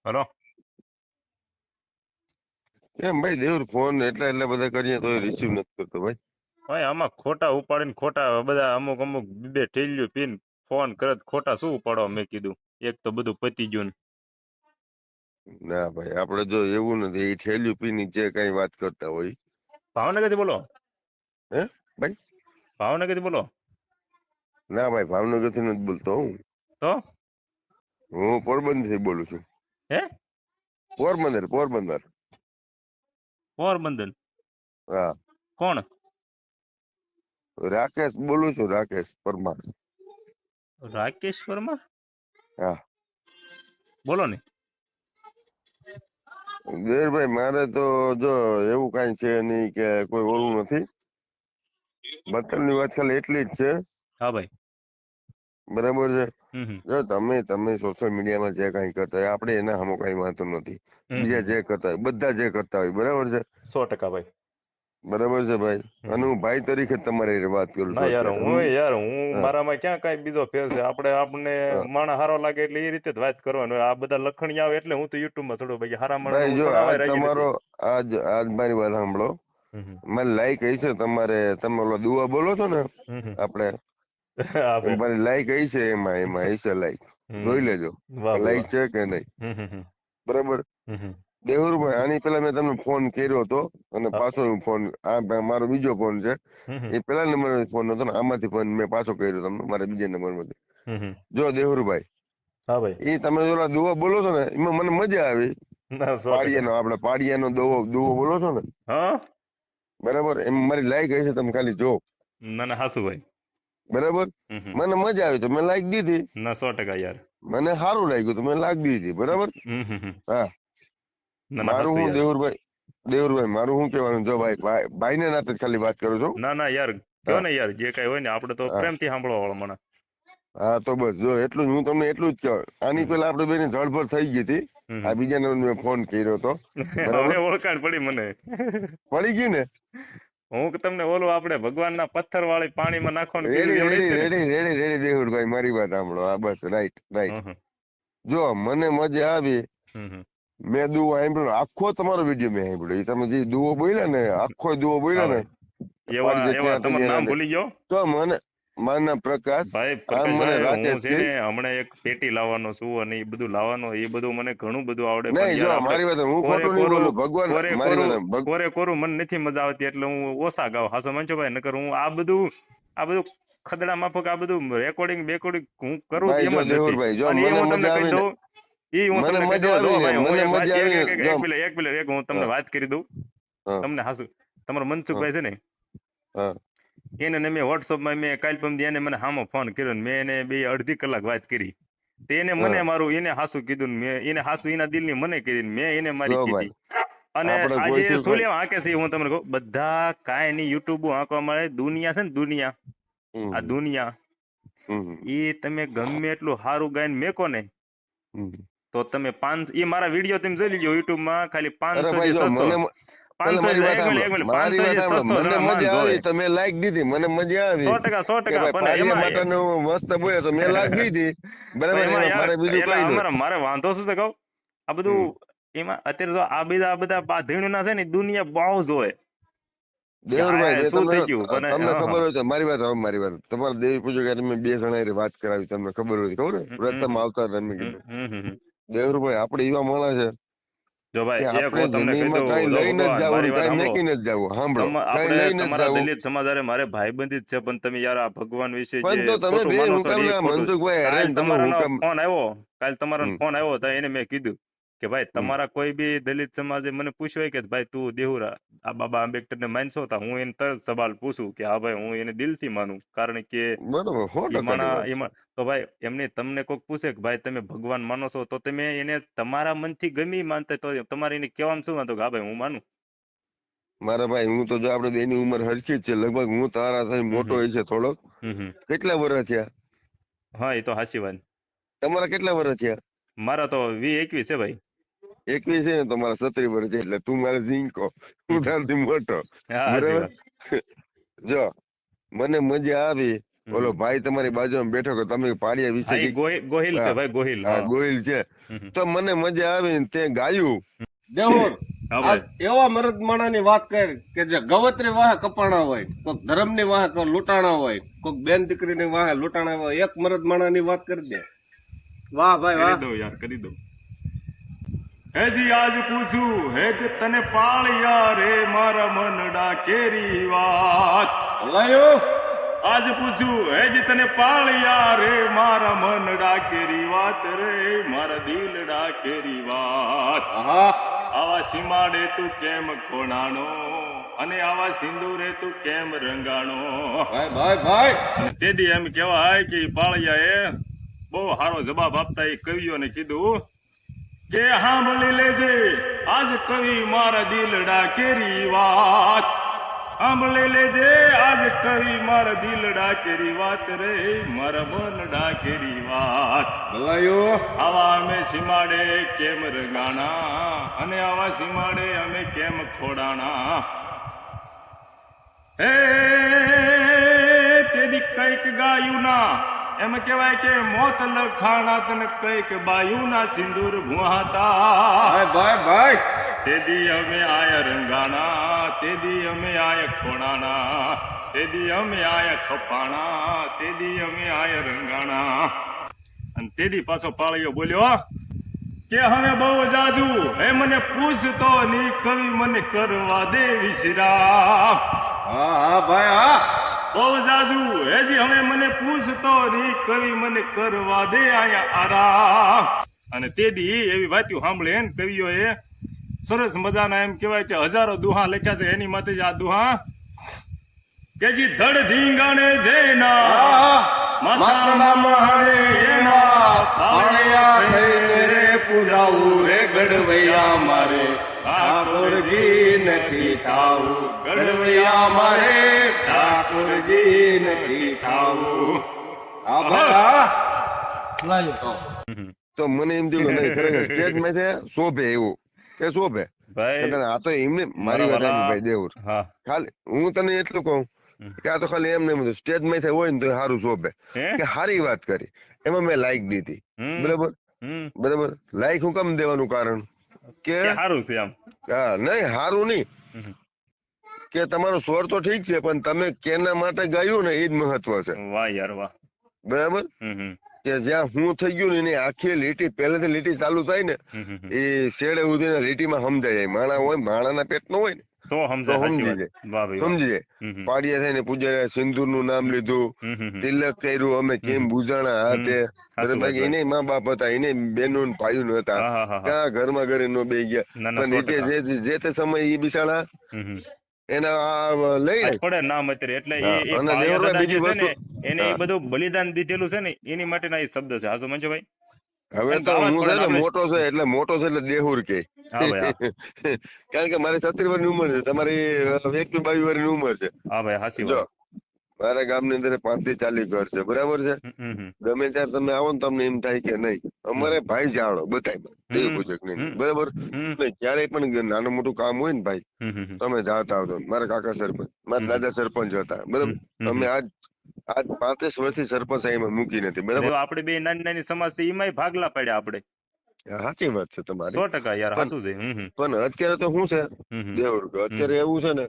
Hello. કેમ ભાઈ દેવર phone એટલા બધા કરીએ તો રિસીવ નથી કરતો ભાઈ. ભાઈ આમાં ખોટા ઉપાડીને ખોટા બધા અમુક અમુક બે ઠેલ્યું પીને ફોન કરે તો ખોટા શું ઉપાડવા મેં કીધું. એક તો બધું પતી ગયું ને. ના ભાઈ આપણે જો એવું નથી, એ થેલ્યું પીની જે કઈ વાત કરતા હોય. ભાવનગરથી બોલો? હે ભાઈ? ભાવનગરથી બોલો? ના ભાઈ ભાવનગર થી નથી બોલતો હું. તો હું પોરબંદર થી બોલું છું. હે? પોરબંદર પોરબંદર. પોરબંદર? હા. કોણ? રાકેશ બોલું છું, રાકેશ પરમાર. રાકેશ વર્મા? હા. બોલો ને. દેવરભાઈ મારે તો જો એવું કઈ છે નહીં કે કોઈ ઓલું નથી. બતલની વાત ખાલી એટલી જ છે. હા ભાઈ. બરાબર છે. હમ જો તમે સોશિયલ મીડિયામાં જે કઈ કરતા હોય આપણે એના સામે કઈ વાંધો નથી. બીજા જે કરતા હોય બધા જે કરતા હોય બરાબર છે. 100% ભાઈ. બરાબર છે ભાઈ. અને હું ભાઈ તરીકે તમારી વાત કરું ના છું યાર અત્યારે. હું હા મારામાં ક્યાં કઈ બીજો ફેર છે. આપણને હા. માણસ હારો લાગે એટલે એ રીતે જ વાત કરવાનું. આ બધા લખણી આવે એટલે હું તો યુટ્યુબમાં થોડું ભાઈ હારા માણસ ભાઈ હું જો આજ સડાવાય રાજી તમારો નથી. આજ મારી વાત સાંભળો. હમ મારી લાઈક હઈ છે તમારે, તમે ઓલો દુઆ બોલો છો ને હમ આપણે, હા ભાઈ. મારી લાઈક હઈ છે, એમાં હઈ છે લાઈક. જોઈ લેજો વાહ ભાઈ લાઈક વાહ. છે કે નહીં. હમ બરાબર. હમ દેવરભાઈ આની પેલા મેં તમને ફોન કર્યો હતો અને પાછો ફોન મારો બીજો ફોન છે. હમ એ પેલા નંબર ફોન હતો ને આમાંથી ફોન મેં પાછો કર્યો તમને મારા બીજા નંબર માંથી. હમ જો દેવરભાઈ હા ભાઈ. એ તમે ઓલા દુઆ બોલો છો ને એમાં મને મજા આવી. ના 100%. આપણે પાડિયાનો દુઓ બોલો છો ને હા. બરાબર, એમ મારી લાઈક હશે તમે ખાલી જો. ના ના હાસુ ભાઈ. બરાબર. મને મજા આવી તો મેં લાઈક દીધી. ના 100% યાર. મને સારું લાગ્યું તો મેં લાઈક દીધી. બરાબર. હા. ના ના મારું હાસુ હું યાર. દેવરભાઈ મારું શું કહેવાનું, જો ભાઈ ને નાતે ખાલી વાત કરું છું. ના ના યાર કયો હા ને યાર, જે કઈ હોય ને આપણે તો હા પ્રેમથી સાંભળવા વાળો મને. હા તો બસ જો એટલું જ હું તમને એટલું જ કહેવાય. આની પેલા આપણે બેની જળભળ થઈ ગઈ હતી. આ બીજા નંબર મેં ફોન કર્યો હતો. હવે બરાબર. ઓળખાણ પડી મને. પડી ગઈ ને. હું તમને ઓલું આપણે ભગવાનના પથ્થર વાળી પાણીમાં નાખવાનું કીધું રેડી એવડે જ રેડી છે ને. રેડી રેડી રેડી દેવરભાઈ મારી વાત સાંભળો. હા બસ રાઈટ રાઈટ. હમ જો મને મજા આવી. હમ મેં દુઓ સાંભળ્યો, આખો તમારો વિડીયો મેં સાંભળ્યો. તમે જે દુઓ બોલ્યા ને આખો દુઓ હા બોલ્યા ને ભાઈ. એવા પાડી એવા ત્યાં થઈ તમારું નામ ગયા. ભૂલી ગયો. તો મને મારના પ્રકાશ ભાઈ આમ મને પ્રકાશભાઈ હું રાકેશ છે કે ને હમણાં એક પેટી લાવવાનો છું અને એ બધું લાવવાનો એ બધું મને ઘણું બધું આવડે પણ નહીં. યાર જો આપણે મારી વાત હું કોરે ખોટું નહીં કોરું બોલું. ભગવાન કોરે મારી કોરું વાત કોરે કોરું મને નથી મજા આવતી એટલે હું ઓછા ગાવ. હાસો મંચો ભાઈ નકર હું આ બધું ખદડા માફક આ બધું રેકોર્ડિંગ બેકોર્ડિંગ હું કરું ભાઈ એમ જો જ નથી. દેવરભાઈ જો અને એ મને હું તમને મજા કહી આવી ને, દઉં. હું મને તમને કહી મજા દઉં જો આવી ને, ભાઈ હું મને એક વાત મજા આવી ને જો. એક મિનિટ હું તમને હા વાત કરી દઉં. હા તમને હાસુ તમારો હા મનસુખભાઈ છે ને હા એને મેં વોટ્સઅપમાં મેં કાલ પમદી એને મને હામો ફોન કર્યો ને મેં એને બે અડધી કલાક વાત કરી. તેને મને હા. મારું એને હાસુ કીધું ને મેં એને હાસુ એના દિલની મને કીધી ને મેં એને મારી જો કીધી. ભાઈ અને આપણે આજે કોઈથી શું લેવા હાકે છે હું તમને કહું, બધા કાંઈ નહીં યુટ્યુબ હાંકવા મળે. દુનિયા છે ને દુનિયા, આ હમ દુનિયા હમ એ તમે ગમે એટલું સારું ગાયને મેકો ને હમ. તો તમે મારા વિડીયો તમે જોઈ લીજો યુટ્યુબમાં ખાલી અરે 500 ભાઈ થી જો 700 મને પેલા 500 મારી વાત સાંભળો. એક મિનિટ મારી 500 વાત થી સાંભળો. 700 મને જણા માન મજા જોવે. આવી તો મેં લાઈક દીધી. મને મજા આવી 100% કે ભાઈ પણ પાડિયા એમાં માટેનું મસ્ત બોલ્યો તો મેં લાઈક દીધી. પણ બરાબર. એમાં એમાં યાર મારે બીજું એટલે કઈ નથી. મારે વાંધો શું છે કહું, આ બધું હમ. એમાં અત્યારે તો આ બધા બાંધણીઓ ના છે ને દુનિયા બહુ જોવે કે દેવરભાઈ હાય મેં શું થઈ ગયું પણ તમને હા ખબર હા હોય તો મારી વાત હવે મારી વાત તમારે દેવી પૂજક મેં બે જણા હારે વાત કરાવી. તમને ખબર હોય ખબર ને હમ પ્રથમ હમ આવતા તમે હમ કીધું. હમ હમ હમ. દેવરભાઈ આપણે એવા માણસ છે જો કે ભાઈ એક આપણે હું તમને કહી જિંદગીમાં કઈ દઉં જો લઈને જ ભગવાન જવું ને મારી વાત કઈ સાંભળો. મેકીને જ જવું. સાંભળો કઈ આપણે લઈને જ તમારા જવું. દલિત સમાજ હારે મારે ભાઈબંધી જ છે પણ તમે યાર આ ભગવાન વિશે જે પણ તો તમે ખોટું બે માનો હું છો કામ ને એ ના ખોટું. મનસુખભાઈ અરે કાલ તમે હું તમારાનો કામ. ફોન આવ્યો, કાલ તમારો હમ ફોન આવ્યો તો એને મેં કીધું કે ભાઈ હમ તમારા કોઈ બી દલિત સમાજે મને પૂછ્યું હોય કે ભાઈ તું દેહુરા આ બાબા આંબેડકર ને માનશો તો હું એને તરત સવાલ પૂછું કે હા ભાઈ હું એને દિલથી માનું. કારણ કે બરોબર 100% ની વાત છે. એમાં તો ભાઈ એમને તમને કોઈક પૂછે કે ભાઈ તમે ભગવાન માનો છો તો તમે એને તમારા મનથી ગમી માનતા તો તમારે એને કહેવામાં શું વાંધો કે હા ભાઈ હું માનું. મારા ભાઈ હું તો જો આપણે બેની ઉંમર હરખી જ છે. લગભગ હું તારા હમ મોટો હમ હોય છે થોડોક. હમ. કેટલા વર્ષ થયા હા એ તો હાચી વાત. તમારા? કેટલા વર્ષ થયા? મારા તો 20-21 છે ભાઈ. 21 છે ને તો મારા 36 વર્ષ છે. એટલે તું મારે ઝીંકો, હું તારથી મોટો. હા હાચી બરાબર. વાત. જો મને મજા આવી. ઓલો ભાઈ તમારી બાજુમાં બેઠો કે તમે પાડિયા વિશે હા, ઈ ગોહિલ છે ભાઈ, ગોહિલ. હા હા. ગોહિલ છે. હમ. તો મને મજા આવી ને તે ગાયું. દેહુર હા આ ભાઈ. એવા મરદ માણાની વાત કર કે જે ગવત્રી વાહે કપાણા હોય, કોઈક ધર્મની વાહે કોઈ લૂંટાણા હોય, કોઈક બેન દીકરીની વાહે લૂંટાણા હોય, એક મરદ માણાની વાત કરી દે. વાહ ભાઈ વાહ. કરી દો યાર, કરી દો. હેજી આજ પૂછું હે કે તને પાળ્યા રે મારા મનડા કેરી વાત. હલાયો આજ પૂછું હેજી તને પાળ્યા રે મારા મનડા કેરી વાત રે મારા દિલડા કેરી વાત. હા આવા સીમાડે તું કેમ ખોણાણો અને આવા સિંદૂરે તું કેમ રંગાણો. ભાઈ ભાઈ ભાઈ અને તેથી એમ કહેવાય કે ઈ પાળિયાએ બહુ સારો જવાબ આપતા એ કવિઓને કીધું કે સાંભળી લેજે આજ કવિ મારા દિલડા કેરી વાત. સાંભળી લેજે આજ કવિ મારા દિલડા કેરી વાત રે મારા મનડા કેરી વાત. હલાયો આવા અમે સીમાડે કેમ રંગાણા અને આવા સીમાડે અમે કેમ ખોડાણા. હે તેદી કઈક ગાયું ના એમ કહેવાય કે મોત લખાણા તને કઈક બાયું ના સિંદૂર ભુહાતા. ભાઈ ભાઈ ભાઈ તેદી અમે આયા રંગાણા તેદી અમે આયા ખોડાણા તેદી અમે આયા ખપાણા તેદી અમે આયા રંગાણા. અને તેદી પાછો પાળિયો બોલ્યો કે હવે બહુ જાજુ હે મને પૂછતો ની કવિ મને કરવા દે વિશ્રામ. હા હા ભાઈ હા બહુ જાજુ હેજી હવે મને પૂછતો ની કવિ મને કરવા દે આયા આરામ. અને તેદી એવી વાતો સાંભળે ને કવિઓએ સરસ મજાના એમ કહેવાય કે હજારો દુહા લખ્યા છે. એની માટે જ આ દુહા કે જી ધડ ધીંગાણે જેના માથાના મારે એના પાળિયા થઈને રે પૂજાવું રે ગડવૈયા મારે ઠાકોરજી નથી થાવું ગડવૈયા મારે ઠાકોરજી નથી થાવું. હા ભાઈ હા તો મને એમ થયું કે નહીં ખરેખર સ્ટેજ માં શોભે એવું કે શોભે. ભાઈ. આ તો એમને મારી વાત આવી ભાઈ દેવુર. હા. ખાલી હું તને એટલું કહું કે આ તો ખાલી એમ નહીં સ્ટેજ માં હોય ને તો સારું શોભે કે સારી વાત કરી એમાં મેં લાઈક દીધી. બરાબર બરાબર લાઈક હું કેમ દેવાનું કારણ કે સારું છે આમ. હા નહીં સારું નહીં કે તમારો સ્વર તો ઠીક છે પણ તમે કેના માટે ગાયું ને એ જ મહત્વ છે. વાહ યાર વાહ. બરાબર કે જ્યાં હું થઈ ગયું ને એની આખી લીટી પહેલેથી લીટી ચાલુ થાય ને એ શેડે ઉધીને લીટીમાં સમજાય જાય. માણા હોય માણાના પેટ નો હોય ને તો સમજી જાય. સમજી જાય. પાડિયા થઈને પૂજાયા સિંદૂર નું નામ લીધું તિલક કર્યું અમે કેમ બુજાણા આ તે બરાબર. એને મા બાપ હતા એને બેનો ભાઈઓ હતા ક્યાં ઘરમાં ઘરે નો બે ગયા પણ જે તે સમય એ બિસાડા એના લઈ પડે નામ અત્યારે એટલે બીજી વસ્તુ એને બધું બલિદાન દીધેલું છે ને એની માટેના એ શબ્દ છે. હાજો મંજુભાઈ હવે તો હું છે ને મોટો છે એટલે દેહુર કે કારણ કે મારી 37 વર્ષની ઉંમર છે તમારી 21-22 વર્ષની ઉંમર છે. હા ભાઈ હાસી વાત. મારા ગામની અંદર 5 થી 40 ઘર છે બરાબર છે. ગમે ત્યારે તમે આવો ને તમને એમ થાય કે નહીં અમારે ભાઈ જાણો બતાય બરાબર. ક્યારેય પણ નાનું મોટું કામ હોય ને ભાઈ તમે જાતા આવતો. મારા કાકા સરપંચ મારા દાદા સરપંચ હતા બરાબર. અમે આજ 35 વર્ષથી સરપંચ એમાં મૂકી નથી બરાબર. આપણે બે નાની નાની સમાજ છે એમાંય ભાગલા પડ્યા આપણે. સાચી વાત છે તમારી 100% યાર હાસું છે. પણ અત્યારે તો શું છે દેવર અત્યારે એવું છે ને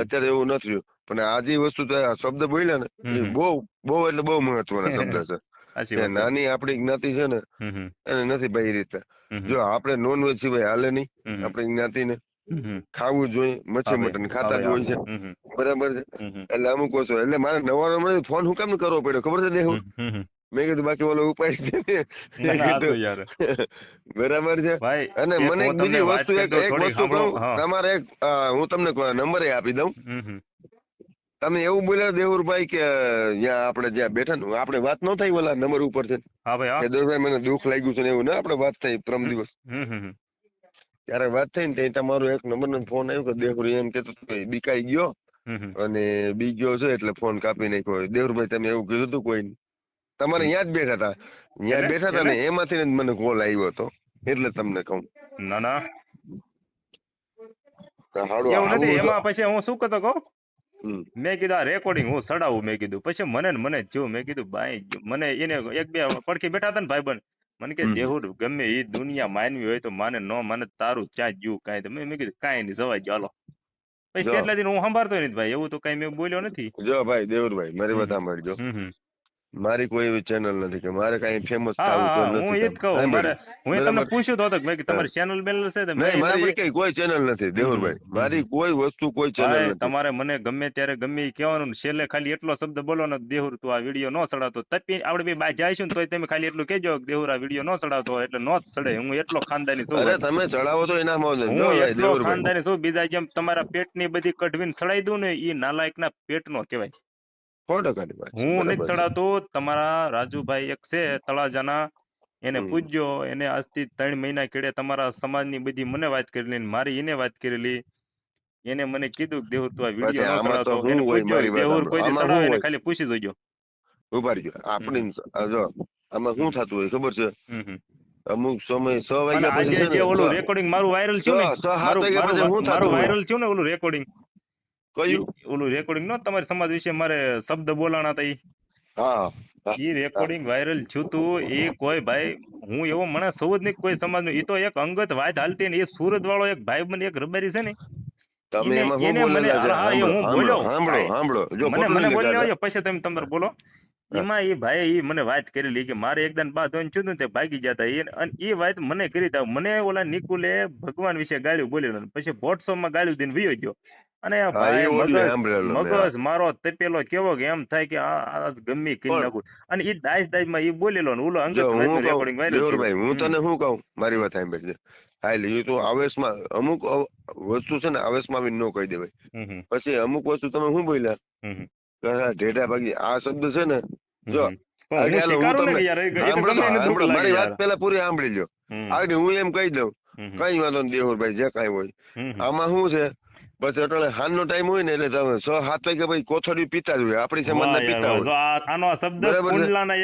અત્યારે એવું નથી પણ આજે વસ્તુ શબ્દ બોલ્યા ને બહુ બહુ એટલે બહુ મહત્વના શબ્દ છે. નાની આપણી જ્ઞાતિ છે ને એને નથી ભાઈ રીતે જો આપણે નોનવેજ સિવાય હાલે નહીં આપણી જ્ઞાતિ ને ખાવું જોઈએ. મચ્છી મટન ખાતા જ હોય છે બરાબર છે. એટલે અમુક વસ્તુ એટલે મારે નવા નંબર ફોન હું કેમ કરવો પડ્યો ખબર છે દેવું. મેં કીધું બાકી ઓલો ઉપાય છે બરાબર છે. અને મને એક બીજી વસ્તુ એક વસ્તુ કહું તમારે એક હું તમને નંબર આપી દઉં. તમે એવું બોલ્યા દેવુરભાઈ કે જ્યાં આપણે જ્યાં બેઠા ને આપણે વાત ન થઈ ઓલા નંબર ઉપર છે કે દેવુરભાઈ મને દુઃખ લાગ્યું છે ને એવું ને આપણે વાત થઈ પ્રમ દિવસ ત્યારે વાત થઈ ને ત્યાં તમારો એક નંબર નો ફોન આવ્યો કે દેવુર એમ કેતો બીકાઈ ગયો અને બી ગયો છે એટલે ફોન કાપી નાખ્યો. દેવુરભાઈ તમે એવું કીધું હતું કોઈ તમારે ત્યાં જ બેઠા હતા ને એમાંથી મને કોલ આવ્યો હતો એટલે તમને કહું. ના ના એવું નથી. એમાં પછી હું શું કરતો કહું હમ. મેં કીધું આ રેકોર્ડિંગ હું સડાવું મેં કીધું. પછી મને ને મને થયું મેં કીધું ભાઈ મને એને એક બે પડખે બેઠા હતા ને ભાઈબંધ મને કે હમ. દેહુર ગમે એ દુનિયા માનવી હોય તો માને ન માને તારું ત્યાં જ ગયું કાંઈ. તો મેં કીધું કાંઈ નહીં જવાય ગયો હાલો. પછી જો તેટલા દિન હું સંભાળતો નથી ભાઈ, એવું તો કઈ મેં બોલ્યો નથી. જો ભાઈ દેવરભાઈ મારી હમ વાત સાંભળજો. હમ. મારી કોઈ એવી ચેનલ નથી કે મારે કઈ ફેમસ હા થવું હા તો હું નથી એ જ કહું. થવું. મારે હું તમને બરાબર. પૂછ્યું તો હતો કે ભાઈ તમારી ચેનલ બેનલ છે તો મેં નહીં ના મારી પાડી. એકેય કોઈ ચેનલ નથી દેવરભાઈ. મારી કોઈ વસ્તુ કોઈ ચેનલ ભાઈ નથી. તમારે મને ગમે ત્યારે ગમે એ કહેવાનું ને છેલ્લે ખાલી એટલો શબ્દ બોલો ને દેહુર તું આ વિડીયો નો સડાતો. તપી આપણે બે બાય જઈશું ને તોય તમે ખાલી એટલું કહેજો કે દેહુર આ વિડીયો નો સડાતો હોય એટલે નો જ સડે. હું એટલો ખાનદાની છું અરે ભાઈ. તમે ચડાવો તો એના મોજ. જો હું ભાઈ એટલો દેવરભાઈ ખાનદાની છું. બીજા જેમ તમારા પેટની બધી કઢવીને સડાઈ દઉં ને એ નાલાયકના પેટનો કહેવાય. 100% ની વાત છે. હું નથી બરાબર છે. ચડાતો. તમારા રાજુભાઈ એક છે તળાજાના, એને હમ. પૂછજો. એને આજથી 3 મહિના કેડે તમારા સમાજની બધી મને વાત કરેલી ને મારી એને વાત કરેલી. એને મને કીધું કે દેહુર તું આ પાછા વિડીયો ન આમાં તો સડાતો. શું એને હોય પૂછજો મારી વાત દેહુર સાંભળો. કોઈ દી આમાં સડાવે શું એને હોય ખાલી પૂછી જોજો. ઉભા રહ્યો આપણી જો આમાં શું થતું હોય ખબર છે હમ હમ. અમુક સમય 6 અને વાગ્યા આજે પછી છે જે ને ઓલું રેકોર્ડિંગ મારું વાયરલ થયું ને, 7 વાગ્યા પછી શું મારું થતું હોય વાયરલ થયું ને ઓલું રેકોર્ડિંગ, કયું ઓલું રેકોર્ડિંગ નો તમારી સમાજ વિશે મારે શબ્દ બોલાણા હતા હા ઈ રેકોર્ડિંગ વાયરલ થયું તું. એ કોઈ ભાઈ હું એવો માણસ સૌ જ નહીં કોઈ સમાજ નું. એ તો એક અંગત વાત હાલતી ને એ સુરત વાળો એક ભાઈ એક રબારી છે ને તમે એને એમાં શું એને મને બોલેલા છે હા એ હું સાંભળો બોલ્યો સાંભળો ભાઈ. સાંભળો જો મને ખોટું મને નહીં બોલી લગાડતા. લેજો પછી તમે તમારે બોલો. હા. એમાં એ ભાઈ ઈ મને વાત કરેલી કે મારે એકદમ બાદ ધોઈને થયું ને તે ભાગી જતા. અને એ વાત મને કરી તા. મને ઓલા નિકુલે ભગવાન વિશે ગાળ્યું બોલેલો પછી વોટ્સઅપમાં ગાળ્યું દઈને વયો ગયો. અને હા, ભાઈ એ ઓડિયો સાંભળેલો મેં. મગજ મારો તપેલો કેવો કે એમ થાય કે આ ગમે કરી પણ નાખું. અને એ દાઈમાં એ બોલેલો ને ઓલો જો અંગત હું વાતનું કહું રેકોર્ડિંગ વાયરલ દેવરભાઈ હું થયું. તને શું કહું મારી વાત સાંભળજે. હા એટલે એ તો આવેશમાં અમુક વસ્તુ છે ને આવેશમાં બી ન કહી દેવાય. હમ પછી અમુક વસ્તુ તમે શું બોલ્યા હમ કે હા, ઢેઢા ભાગી આ શબ્દ છે ને જો હમ. પણ આગળ હું હાલો, સ્વીકારું ને તમને કે યાર એ તો સાંભળો ગમે એને દુઃખ સાંભળો, લાગે મારી યાર. વાત પેલા પૂરી સાંભળી લ્યો. હમ આગળ હું એમ કહી દઉં હમ કઈ વાંધો નહીં દેવરભાઈ જે કાંઈ હોય. હમ આમાં શું છે બસ એટલે હાનનો ટાઈમ હોય ને એટલે તમે 6-7 વાગે ભાઈ કોથળી પીતા જ હોય આપણી વાહ સમાજના યાર પીતા વાહ. હોય. જો આનો શબ્દ બરાબર છે. કુંડલાના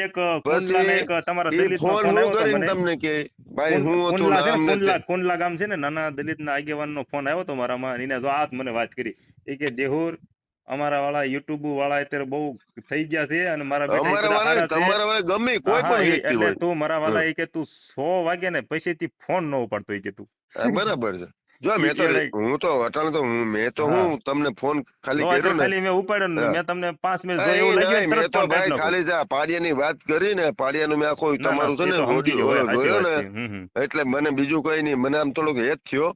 એક તમારા પછી એ દલિતનો ફોન ફોન હું આવ્યો તો કરીને મને. તમને કે ભાઈ હું હતું કુંડલા છે ને નામ ને કુંડલા ગામ છે ને નાના દલિતના આગેવાનનો ફોન આવ્યો તો મારામાં. એને જો આ મને વાત કરી એ કે દેહુર અમારા વાળા યુટ્યુબ વાળા અત્યારે બહુ થઈ ગયા છે અને મારા બેટા અમારા પેલા વાળા હારા છે. તમારા વાળા ગમે કોઈ હા પણ વ્યક્તિ એટલે હોય. તું મારા વાળા એ કે તું 100 વાગે ને પછીથી ફોન ન ઉપાડતો એ કે તું. હા, બરાબર છે. જો મેં તો હું તો અટાણે તો મેં તો હા. હું તમને ફોન ખાલી તો કર્યો ને ખાલી મેં ઉપાડ્યો ને હા. મેં તમને 5 મિનિટ હા, જો એવું એ લાગ્યું નહીં, ને મેં તરત તો ફોન કાઢી ભાઈ નાખું. ખાલી આ પાડિયાની વાત કરી ને પાડિયાનું મેં આખું ના ના તમારું છે એ ને તો સમજી ગયો ઓલો ભાઈ, સાચી જોયો વાત ને છે. એટલે મને બીજું કઈ નહીં મને આમ થોડોક હેત થયો